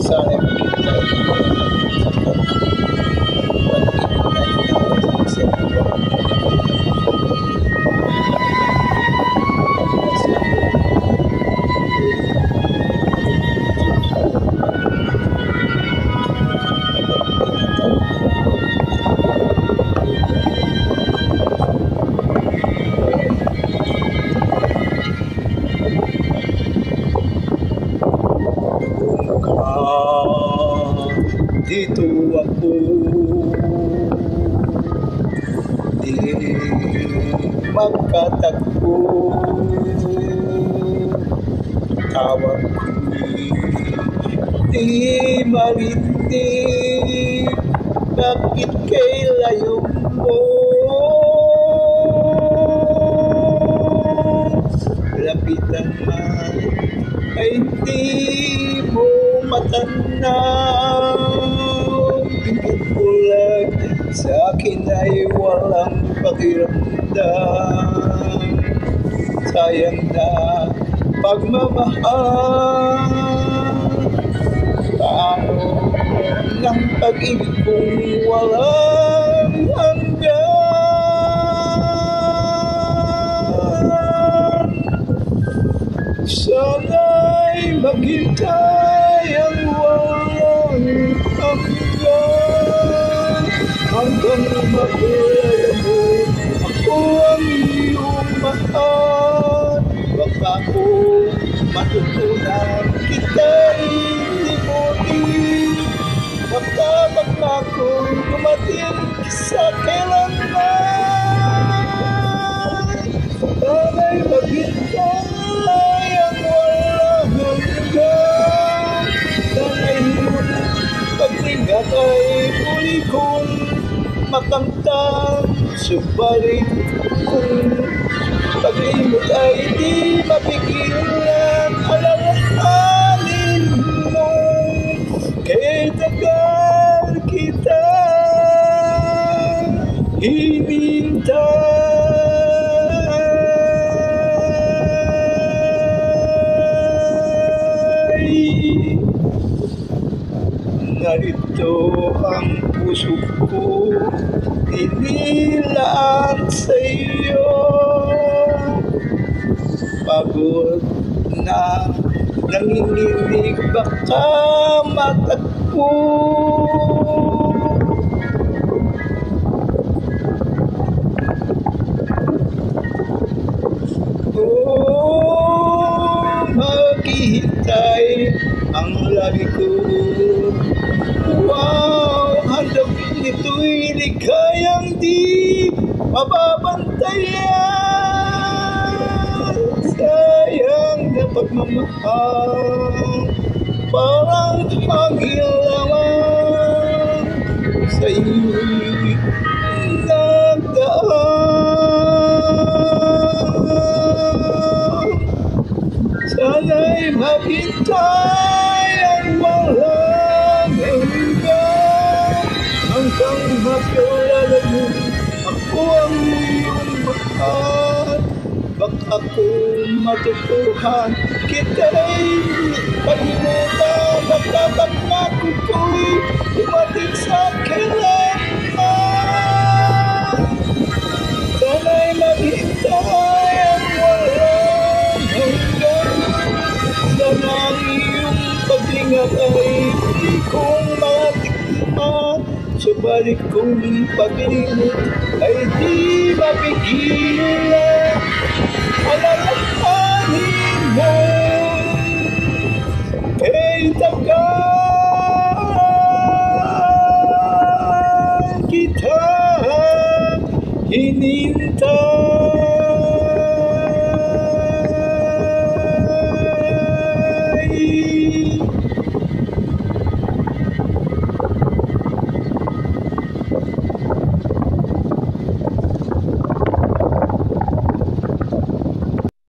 Sana makita dito ako di magkatagpo, tawag ko'y di marinig, bakit kay layo mo? Lapitan man ay di mo matanaw, pingit bulag sa akin ay walang pakiramdam. Sayang na pagmamahal, paano ng pag-ibig kung walang hanggan? Sana'y maghintay ang walang hanggan, hanggang makilala mo ako ang iyong mahal. Baka ko matutunan kita'y limutin, baka ako'y dumating sa kailanman. Sana'y maghintay ang walang hanggan, sana'y pagtingat ay muli kong makamtan. Subalit kung pag-imot ay di mapigilan, alalahanin mo kay tagal kita hinintay. Narito ang puso ko, inilaan sa iyo. Pagod na nanginginig, baka matagpo. Oh, maghihintay ang lagi ko. Wow, handapin nito'y ligayang di mababantayan. Sayang na pagmamahal, parang hangin lamang sa iyo'y nagdaan. Sana'y maghintay ang walang hanggan, hanggang makilala mo ako ang iyong mahal. Baka kung matutuhan kita'y palimutan, baka pangako ko'y dumating sa kailanman. Sana'y maghintay ang walang hanggan, sana ang iyong paglingat ay di kong matikman. Subalit kung pag-ibig ay di mapigilan, alalahanin mo kay tagal kita hinintay.